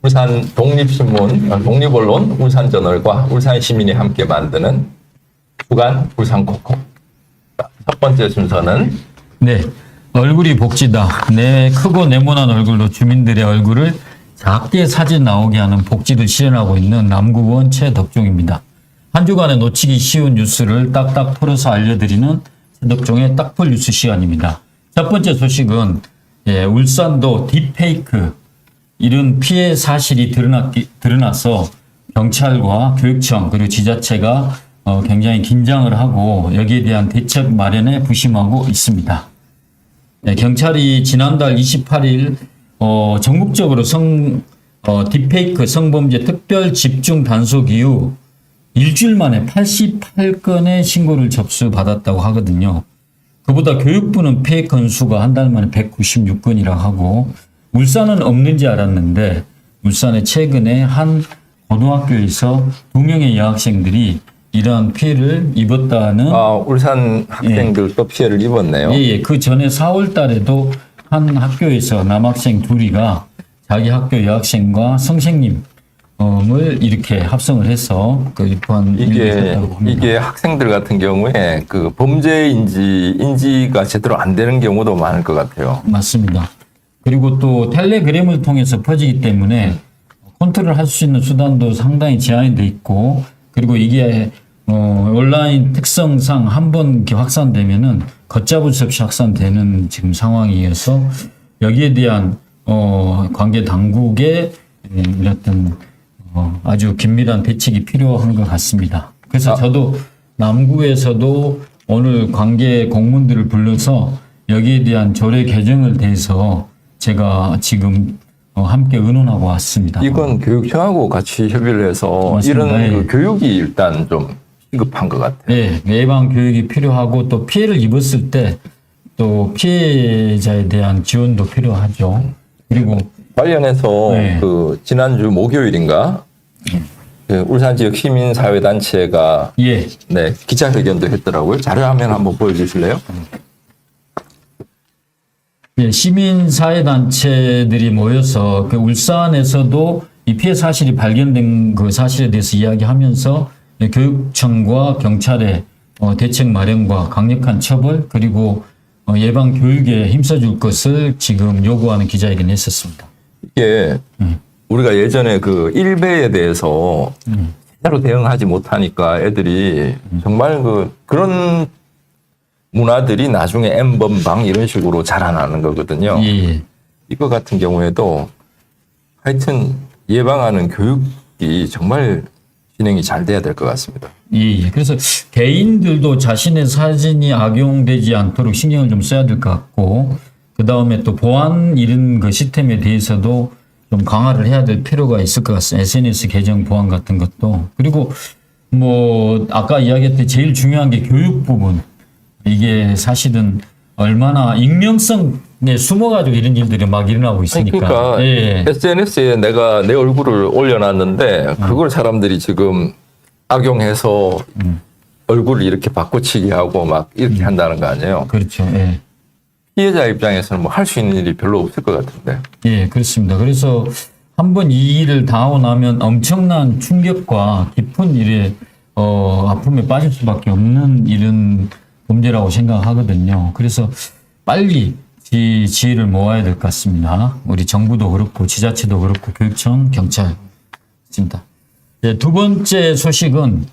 울산 독립신문, 독립언론 울산저널과 울산시민이 함께 만드는 주간 울산코코. 첫 번째 순서는 네, 얼굴이 복지다. 내 크고 네모난 얼굴로 주민들의 얼굴을 작게 사진 나오게 하는 복지를 실현하고 있는 남구원 최덕종입니다. 한 주간에 놓치기 쉬운 뉴스를 딱딱 풀어서 알려드리는 최덕종의 딱풀 뉴스 시간입니다. 첫 번째 소식은 울산도 딥페이크 이런 피해 사실이 드러나서 경찰과 교육청 그리고 지자체가 굉장히 긴장을 하고 여기에 대한 대책 마련에 부심하고 있습니다. 경찰이 지난달 28일 전국적으로 딥페이크 성범죄 특별 집중 단속 이후 일주일 만에 88건의 신고를 접수받았다고 하거든요. 그보다 교육부는 피해 건수가 한 달 만에 196건이라고 하고 울산은 없는지 알았는데 울산에 최근에 한 고등학교에서 2명의 여학생들이 이러한 피해를 입었다는 울산 학생들도 피해를 입었네요. 예. 그 전에 4월 달에도 한 학교에서 남학생 둘이가 자기 학교 여학생과 선생님을 이렇게 합성을 해서 입한 이게 학생들 같은 경우에 그 범죄 인지가 제대로 안 되는 경우도 많을 것 같아요. 맞습니다. 그리고 또 텔레그램을 통해서 퍼지기 때문에 컨트롤할 수 있는 수단도 상당히 제한이 돼 있고 그리고 이게 온라인 특성상 한번 이렇게 확산되면은 걷잡을 수 없이 확산되는 지금 상황이어서 여기에 대한 관계 당국의 어떤 아주 긴밀한 대책이 필요한 것 같습니다. 그래서 저도 남구에서도 오늘 관계 공무원들을 불러서 여기에 대한 조례 개정을 대해서 제가 지금 함께 의논하고 왔습니다. 이건 교육청하고 같이 협의를 해서 맞습니다. 이런 예. 그 교육이 일단 좀 시급한 것 같아요. 네, 예방 교육이 필요하고 또 피해를 입었을 때 또 피해자에 대한 지원도 필요하죠. 그리고 관련해서 네. 그 지난주 목요일인가 그 울산 지역 시민사회단체가 예, 네, 기자회견도 했더라고요. 자료화면 한번 보여주실래요? 예, 시민사회단체들이 모여서 그 울산에서도 이 피해 사실이 발견된 그 사실에 대해서 이야기하면서 교육청과 경찰의 대책 마련과 강력한 처벌 그리고 예방 교육에 힘써줄 것을 지금 요구하는 기자회견을 했었습니다. 이게 우리가 예전에 그 일베에 대해서 제대로 대응하지 못하니까 애들이 정말 그런 문화들이 나중에 N번방 이런 식으로 자라나는 거거든요. 예. 이거 같은 경우에도 하여튼 예방하는 교육이 정말 진행이 잘 돼야 될 것 같습니다. 예. 그래서 개인들도 자신의 사진이 악용되지 않도록 신경을 좀 써야 될 것 같고, 그 다음에 또 보안 이런 그 시스템에 대해서도 좀 강화를 해야 될 필요가 있을 것 같습니다. SNS 계정 보안 같은 것도. 그리고 뭐 아까 이야기했듯이 제일 중요한 게 교육 부분. 이게 사실은 얼마나 익명성에 숨어가지고 이런 일들이 막 일어나고 있으니까. 그러니까 예. SNS에 내가 내 얼굴을 올려놨는데 그걸 사람들이 지금 악용해서 얼굴을 이렇게 바꿔치기 하고 막 이렇게 한다는 거 아니에요. 그렇죠. 예. 피해자 입장에서는 뭐 할 수 있는 일이 별로 없을 것 같은데. 예, 그렇습니다. 그래서 한번 이 일을 당하고 나면 엄청난 충격과 깊은 일에 아픔에 빠질 수밖에 없는 이런 범죄라고 생각하거든요. 그래서 빨리 지혜를 모아야 될 것 같습니다. 우리 정부도 그렇고 지자체도 그렇고 교육청, 경찰 있습니다. 네, 두 번째 소식은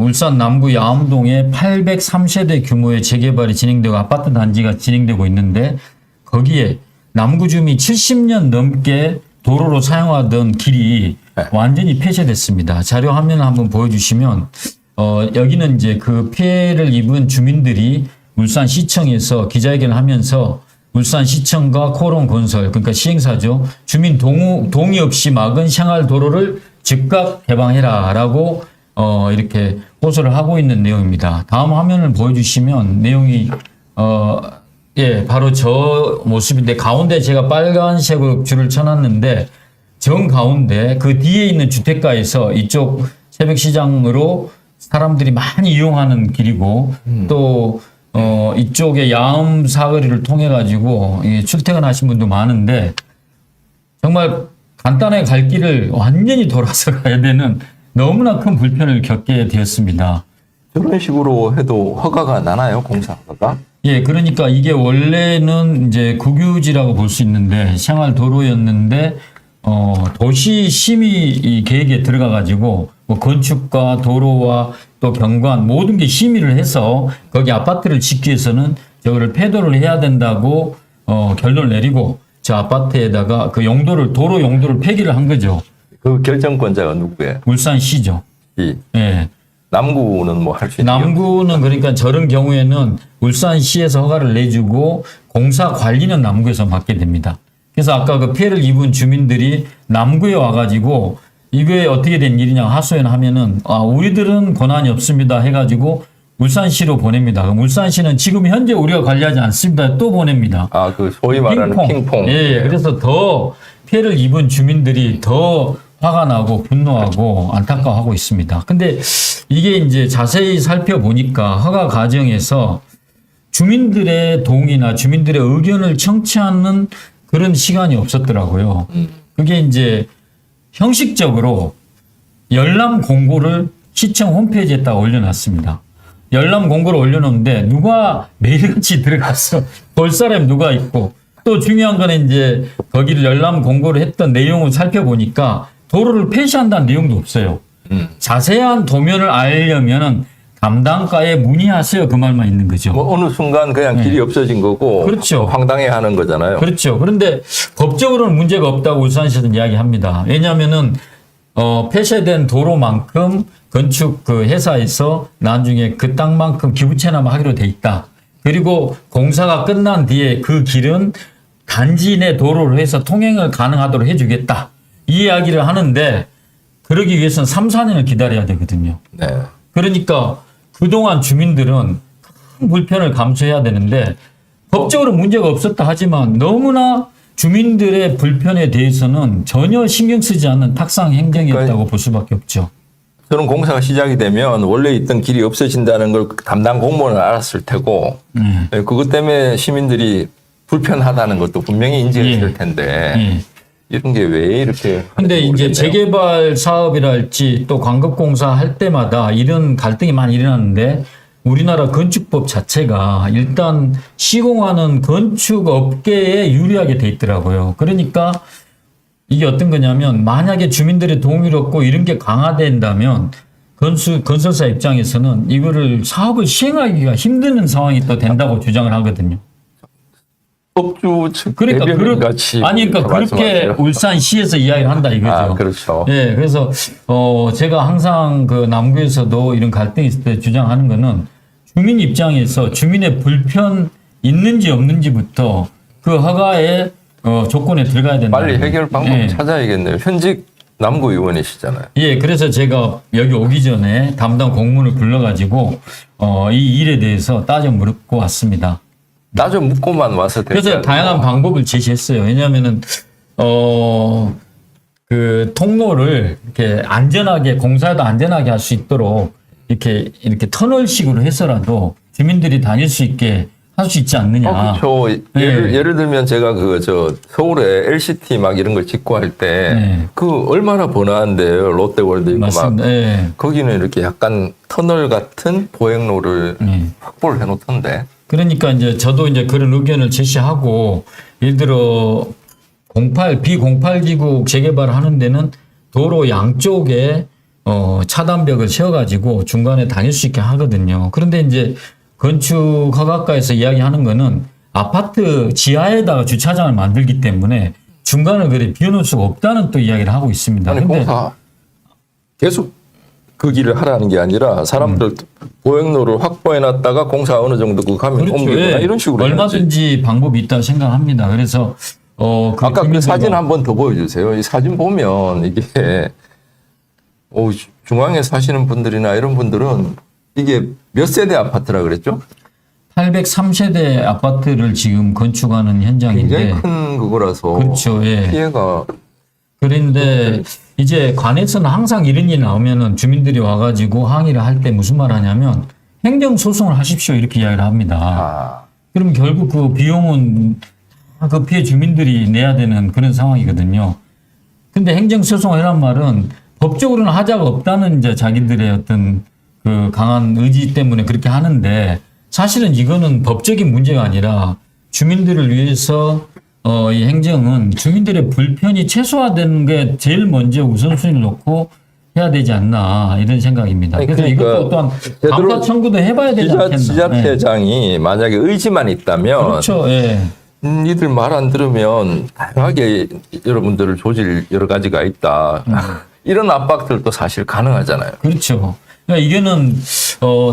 울산 남구 야암동에 803세대 규모의 재개발이 진행되고 아파트 단지가 진행되고 있는데 거기에 남구 주민이 70년 넘게 도로로 사용하던 길이 완전히 폐쇄됐습니다. 자료 화면을 한번 보여주시면 여기는 이제 그 피해를 입은 주민들이 울산시청에서 기자회견을 하면서 울산시청과 코롱건설 그러니까 시행사죠. 주민 동의 없이 막은 생활도로를 즉각 개방해라라고 이렇게 호소를 하고 있는 내용입니다. 다음 화면을 보여주시면 내용이 바로 저 모습인데 가운데 제가 빨간색으로 줄을 쳐놨는데 정 가운데 그 뒤에 있는 주택가에서 이쪽 새벽시장으로 사람들이 많이 이용하는 길이고 또 이쪽에 야음 사거리를 통해 가지고 출퇴근하신 분도 많은데 정말 간단하게 갈 길을 완전히 돌아서 가야 되는 너무나 큰 불편을 겪게 되었습니다. 저런 식으로 해도 허가가 나나요? 공사 허가가? 예, 그러니까 이게 원래는 이제 국유지라고 볼 수 있는데 생활 도로였는데 도시 심의 이 계획에 들어가 가지고 뭐 건축과 도로와 또 경관 모든 게 심의를 해서 거기 아파트를 짓기 위해서는 저거를 폐도를 해야 된다고 결론을 내리고 저 아파트에다가 그 용도를 도로 용도를 폐기를 한 거죠. 그 결정권자가 누구예요? 울산시죠. 이 예. 남구는 뭐 할 수 있나요? 남구는 그러니까 저런 경우에는 울산시에서 허가를 내주고 공사 관리는 남구에서 맡게 됩니다. 그래서 아까 그 피해를 입은 주민들이 남구에 와가지고 이게 어떻게 된 일이냐 하소연하면은 우리들은 권한이 없습니다 해가지고 울산시로 보냅니다. 그럼 울산시는 지금 현재 우리가 관리하지 않습니다 또 보냅니다. 그 소위 말하는 핑퐁. 예, 그래서 더 피해를 입은 주민들이 더 화가 나고 분노하고 안타까워하고 있습니다. 근데 이게 이제 자세히 살펴보니까 허가 과정에서 주민들의 동의나 주민들의 의견을 청취하는 그런 시간이 없었더라고요. 그게 이제 형식적으로 열람 공고를 시청 홈페이지에다 올려놨습니다. 열람 공고를 올려놓는데 누가 매일같이 들어가서 볼 사람이 누가 있고 또 중요한 거는 이제 거기를 열람 공고를 했던 내용을 살펴보니까 도로를 폐쇄한다는 내용도 없어요. 자세한 도면을 알려면은 담당과에 문의하세요 그 말만 있는 거죠. 뭐 어느 순간 그냥 길이 없어진 거고 그렇죠. 황당해하는 거잖아요. 그렇죠. 그런데 법적으로는 문제가 없다고 울산시에서는 이야기합니다. 왜냐하면은 폐쇄된 도로만큼 건축 그 회사에서 나중에 그 땅만큼 기부 체납하기로 돼 있다. 그리고 공사가 끝난 뒤에 그 길은 단지 내 도로로 해서 통행을 가능하도록 해주겠다. 이 이야기를 하는데 그러기 위해서는 3, 4년을 기다려야 되거든요. 네. 그러니까 그동안 주민들은 큰 불편을 감수해야 되는데 법적으로 문제가 없었다 하지만 너무나 주민들의 불편에 대해서는 전혀 신경 쓰지 않는 탁상 행정이었다고 볼 수밖에 없죠. 저는 공사가 시작이 되면 원래 있던 길이 없어진다는 걸 담당 공무원은 알았을 테고 그것 때문에 시민들이 불편하다는 것도 분명히 인지했을 텐데 이런 게 왜 이렇게 근데 이제 재개발 사업이랄지 또 광급공사 할 때마다 이런 갈등이 많이 일어났는데 우리나라 건축법 자체가 일단 시공하는 건축업계에 유리하게 돼 있더라고요. 그러니까 이게 어떤 거냐면 만약에 주민들의 동의를 얻고 이런 게 강화된다면 건설사 입장에서는 이거를 사업을 시행하기가 힘든 상황이 또 된다고 주장을 하거든요. 법주 측 그러니까 같이 그러니까 그렇게 울산시에서 이야기를 한다 이거죠. 그렇죠. 예, 그래서 제가 항상 그 남구에서도 이런 갈등이 있을 때 주장하는 거는 주민 입장에서 주민의 불편 있는지 없는지부터 그 허가의 조건에 들어가야 된다. 빨리 해결 방법을 찾아야겠네요. 현직 남구 의원이시잖아요. 예, 그래서 제가 여기 오기 전에 담당 공무원을 불러가지고 이 일에 대해서 따져 물고 왔습니다. 나좀 묻고만 와서 그래서 다양한 방법을 제시했어요. 왜냐하면은 그 통로를 이렇게 안전하게 공사도 안전하게 할 수 있도록 이렇게 터널식으로 해서라도 주민들이 다닐 수 있게 할 수 있지 않느냐. 그렇죠. 예를 들면 제가 서울에 LCT 막 이런 걸 짓고 할 때 그 얼마나 번화한데요. 롯데월드 있고 막 거기는 이렇게 약간 터널 같은 보행로를 확보를 해놓던데. 그러니까 이제 저도 이제 그런 의견을 제시하고 예를 들어 B08 지구 재개발을 하는 데는 도로 양쪽에 차단벽을 세워가지고 중간에 다닐 수 있게 하거든요. 그런데 이제 건축 허가과에서 이야기하는 거는 아파트 지하에다가 주차장을 만들기 때문에 중간을 그래 비워놓을 수가 없다는 또 이야기를 하고 있습니다. 아니 공사 계속 그 길을 하라는 게 아니라 사람들 보행로를 확보해놨다가 공사 어느 정도 가면 그렇죠. 옮기거나 이런 식으로 얼마든지 해야지. 방법이 있다고 생각합니다. 그래서 아까 그 사진 한번 더 보여주세요. 이 사진 보면 이게 중앙에 사시는 분들이나 이런 분들은 이게 몇 세대 아파트라 그랬죠? 803세대 아파트를 지금 건축하는 현장인데 굉장히 큰 그거라서 그렇죠. 예. 피해가 그런데 이제 관에서는 항상 이런 일이 나오면은 주민들이 와가지고 항의를 할 때 무슨 말 하냐면 행정소송을 하십시오 이렇게 이야기를 합니다. 그럼 결국 그 비용은 그 피해 주민들이 내야 되는 그런 상황이거든요. 근데 행정소송이란 말은 법적으로는 하자가 없다는 이제 자기들의 어떤 그 강한 의지 때문에 그렇게 하는데 사실은 이거는 법적인 문제가 아니라 주민들을 위해서 이 행정은 주민들의 불편이 최소화되는 게 제일 먼저 우선순위를 놓고 해야 되지 않나 이런 생각입니다. 그래서 그러니까 이것도 또한 감사 청구도 해봐야 되지 않겠나. 지자체장이 만약에 의지만 있다면 그렇죠. 예. 니들 말 안 들으면 다양하게 여러분들을 조질 여러 가지가 있다. 이런 압박들도 사실 가능하잖아요. 그렇죠. 그러니까 이게는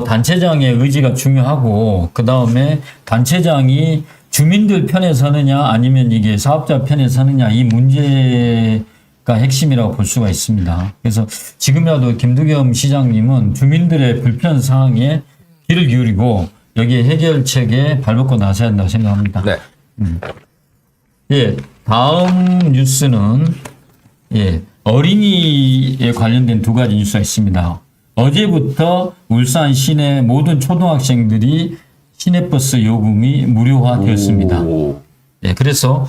단체장의 의지가 중요하고 그 다음에 단체장이 주민들 편에 서느냐 아니면 이게 사업자 편에 서느냐 이 문제가 핵심이라고 볼 수가 있습니다. 그래서 지금이라도 김두겸 시장님은 주민들의 불편 사항에 귀를 기울이고 여기에 해결책에 발벗고 나서야 한다고 생각합니다. 네. 예, 다음 뉴스는 예, 어린이에 관련된 두 가지 뉴스가 있습니다. 어제부터 울산 시내 모든 초등학생들이 시내버스 요금이 무료화되었습니다. 예, 그래서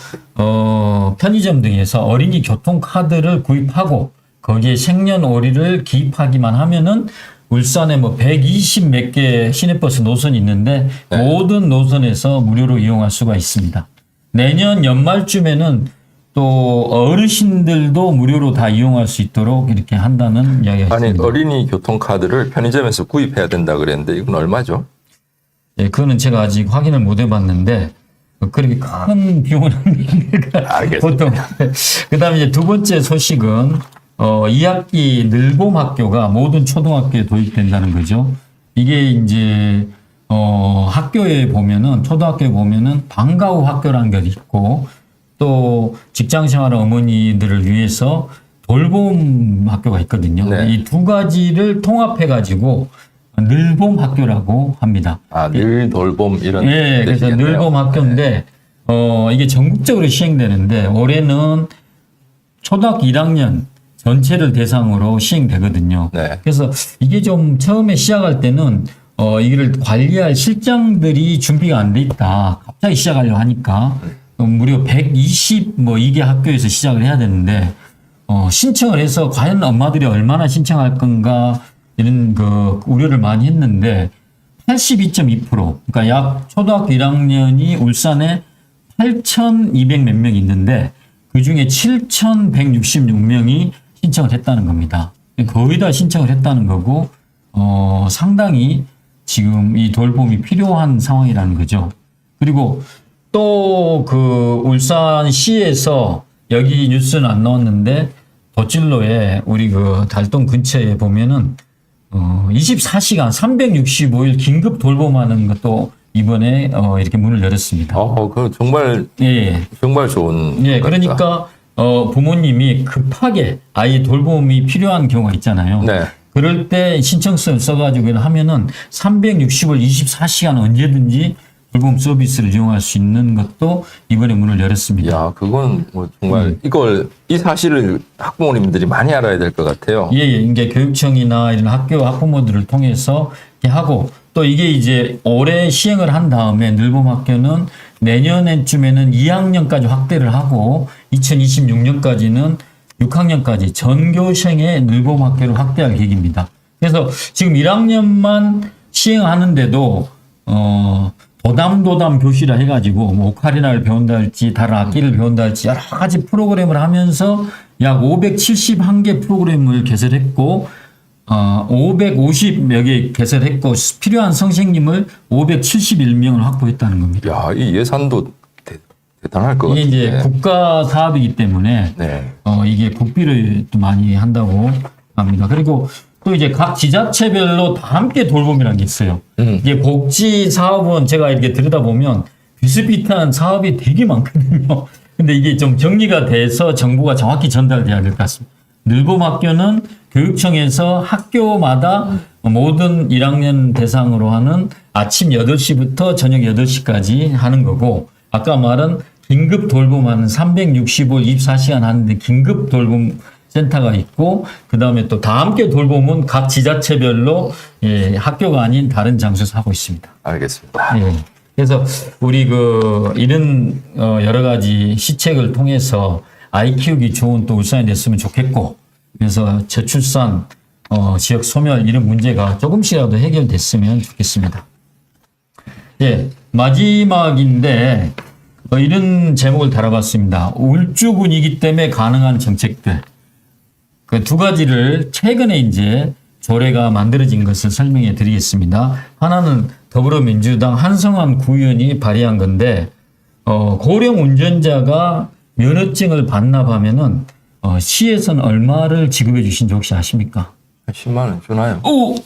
편의점 등에서 어린이 교통카드를 구입하고 거기에 생년월일을 기입하기만 하면은 울산에 뭐 120 몇 개 시내버스 노선이 있는데 네. 모든 노선에서 무료로 이용할 수가 있습니다. 내년 연말쯤에는 또 어르신들도 무료로 다 이용할 수 있도록 이렇게 한다는 이야기가 아니 있습니다. 어린이 교통카드를 편의점에서 구입해야 된다 그랬는데 이건 얼마죠? 예, 그거는 제가 아직 확인을 못 해봤는데 그렇게 큰 비용은 알겠습니다. 보통. 그다음에 이제 두 번째 소식은 2학기 늘봄 학교가 모든 초등학교에 도입된다는 거죠. 이게 이제 학교에 보면은 초등학교에 보면은 방과 후 학교라는 게 있고 또 직장 생활 어머니들을 위해서 돌봄 학교가 있거든요. 네. 이 두 가지를 통합해 가지고 늘봄 학교라고 합니다. 아, 늘 돌봄 이런. 예, 그래서 뜻이겠네요. 늘봄 학교인데 이게 전국적으로 시행되는데 올해는 초등학교 1학년 전체를 대상으로 시행되거든요. 네. 그래서 이게 좀 처음에 시작할 때는 이거를 관리할 실장들이 준비가 안 돼 있다. 갑자기 시작하려고 하니까 무려 120 뭐 이게 학교에서 시작을 해야 되는데 신청을 해서 과연 엄마들이 얼마나 신청할 건가 이런 그 우려를 많이 했는데 82.2% 그러니까 약 초등학교 1학년이 울산에 8,200 몇 명 있는데 그중에 7,166명이 신청을 했다는 겁니다. 거의 다 신청을 했다는 거고 상당히 지금 이 돌봄이 필요한 상황이라는 거죠. 그리고 또 그 울산시에서 여기 뉴스는 안 나왔는데 덧질로에 우리 그 달동 근처에 보면은 24시간 365일 긴급 돌봄하는 것도 이번에 이렇게 문을 열었습니다. 그 정말 예. 정말 좋은. 예, 거다. 그러니까 부모님이 급하게 아이 돌봄이 필요한 경우가 있잖아요. 네. 그럴 때 신청서를 써가지고 하면은 360일 24시간 언제든지 돌봄 서비스를 이용할 수 있는 것도 이번에 문을 열었습니다. 야, 그건 뭐 정말 이 사실을 학부모님들이 많이 알아야 될 것 같아요. 예, 예. 이게 교육청이나 이런 학교 학부모들을 통해서 이렇게 하고 또 이게 이제 올해 시행을 한 다음에 늘봄 학교는 내년에쯤에는 2학년까지 확대를 하고 2026년까지는 6학년까지 전교생의 늘봄 학교를 확대할 계획입니다. 그래서 지금 1학년만 시행하는데도 도담 교실이라 해가지고 뭐 오카리나를 배운다 할지 다른 악기를 배운다 할지 여러 가지 프로그램을 하면서 약 571개 프로그램을 개설했고 550여 개 개설했고 필요한 선생님을 571명을 확보했다는 겁니다. 야, 이 예산도 대단할 것 이게 같은데. 이제 국가 사업이기 때문에 네. 이게 국비를 또 많이 한다고 합니다. 그리고 또 이제 각 지자체별로 다 함께 돌봄이라는 게 있어요. 이게 복지 사업은 제가 이렇게 들여다보면 비슷비슷한 사업이 되게 많거든요. 근데 이게 좀 정리가 돼서 정보가 정확히 전달돼야 될 것 같습니다. 늘봄 학교는 교육청에서 학교마다 모든 1학년 대상으로 하는 아침 8시부터 저녁 8시까지 하는 거고 아까 말한 긴급 돌봄하는 365일 24시간 하는데 긴급 돌봄 센터가 있고 그다음에 또 다 함께 돌봄은 각 지자체별로 학교가 아닌 다른 장소에서 하고 있습니다. 알겠습니다. 예. 그래서 우리 이런 여러 가지 시책을 통해서 아이 키우기 좋은 또 울산이 됐으면 좋겠고, 그래서 저출산, 지역 소멸 이런 문제가 조금씩이라도 해결됐으면 좋겠습니다. 예, 마지막인데 이런 제목을 달아봤습니다. 울주군이기 때문에 가능한 정책들. 그 두 가지를 최근에 이제 조례가 만들어진 것을 설명해 드리겠습니다. 하나는 더불어민주당 한성환 구의원이 발의한 건데, 고령 운전자가 면허증을 반납하면은, 시에서는 얼마를 지급해 주신지 혹시 아십니까? 10만 원 주나요? 오!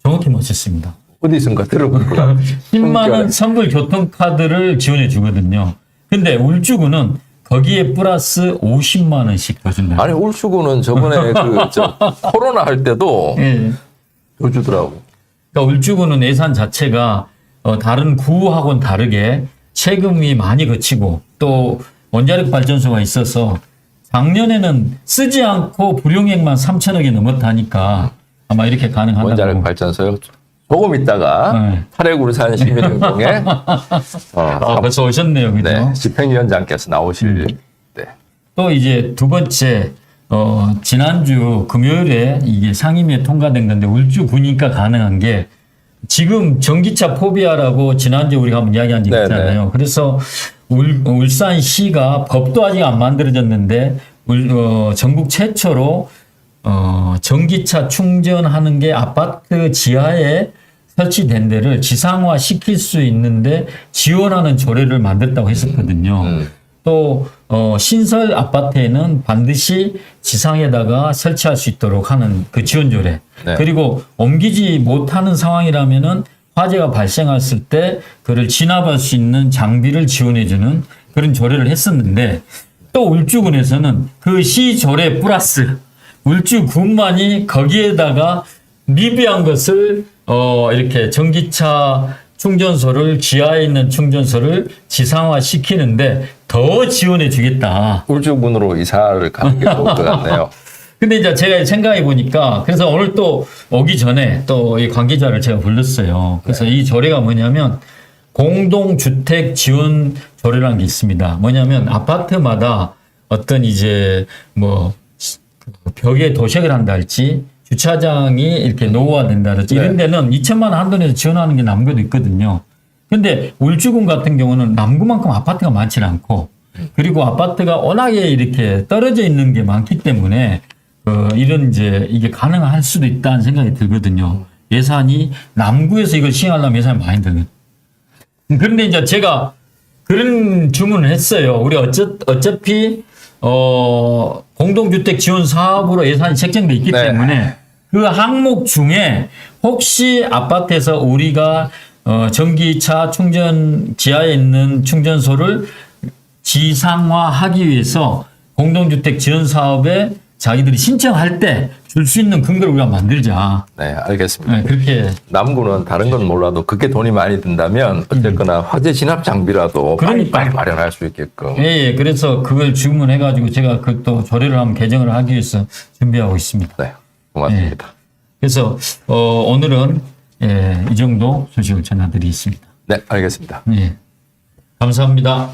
정확히 맞췄습니다. 어디선가 들어본 것 같아요. 10만 원 선불 교통카드를 지원해 주거든요. 근데 울주군은 거기에 플러스 50만 원씩 더 준다. 아니, 울주군은 저번에 코로나 할 때도 예. 더 주더라고. 그러니까 울주군은 예산 자체가 다른 구하고는 다르게 세금이 많이 거치고 또 원자력 발전소가 있어서 작년에는 쓰지 않고 불용액만 3천억이 넘었다니까 아마 이렇게 가능하다고. 원자력 발전소요. 조금 있다가 탈핵울산 시민운동에 벌써 오셨네요, 그죠? 네, 집행위원장께서 나오실 때. 또 이제 두 번째, 지난주 금요일에 이게 상임위에 통과된 건데 울주군이니까 가능한 게 지금 전기차 포비아라고 지난주에 우리가 한번 이야기한 적 있잖아요. 그래서 울산시가 법도 아직 안 만들어졌는데 전국 최초로 전기차 충전하는 게 아파트 지하에 설치된 데를 지상화 시킬 수 있는데 지원하는 조례를 만들었다고 했었거든요. 또 신설 아파트에는 반드시 지상에다가 설치할 수 있도록 하는 그 지원 조례. 네. 그리고 옮기지 못하는 상황이라면은 화재가 발생했을 때 그를 진압할 수 있는 장비를 지원해주는 그런 조례를 했었는데 또 울주군에서는 그 시 조례 플러스 울주군만이 거기에다가 미비한 것을 이렇게 전기차 충전소를 지하에 있는 충전소를 지상화 시키는데 더 지원해 주겠다. 울주군으로 이사를 가는 게 좋을 것 같네요. 근데 이제 제가 생각해 보니까 그래서 오늘 또 오기 전에 또 이 관계자를 제가 불렀어요. 그래서 이 조례가 뭐냐면 공동주택 지원 조례라는 게 있습니다. 뭐냐면 아파트마다 어떤 이제 뭐 벽에 도색을 한다 할지 주차장이 이렇게 노후화된다든지 이런 데는 2천만 원 한돈에서 지원하는 게 남구도 있거든요. 근데 울주군 같은 경우는 남구만큼 아파트가 많지는 않고 그리고 아파트가 워낙에 이렇게 떨어져 있는 게 많기 때문에 이런 이제 이게 가능할 수도 있다는 생각이 들거든요. 예산이 남구에서 이걸 시행하려면 예산이 많이 들거든요. 그런데 이제 제가 그런 주문을 했어요. 우리 어차피 공동주택 지원 사업으로 예산이 책정돼 있기 때문에 그 항목 중에 혹시 아파트에서 우리가 전기차 충전 지하에 있는 충전소를 지상화하기 위해서 공동주택 지원 사업에 자기들이 신청할 때 줄 수 있는 근거를 우리가 만들자. 네, 알겠습니다. 네, 그렇게. 남구는 다른 건 몰라도 그게 돈이 많이 든다면 어쨌거나 화재 진압 장비라도 빨리 마련할 수 있게끔. 예, 그래서 그걸 주문해가지고 제가 그 또 조례를 한번 개정을 하기 위해서 준비하고 있습니다. 네, 고맙습니다. 예. 그래서 오늘은 이 정도 소식을 전해드리겠습니다. 네, 알겠습니다. 예. 감사합니다.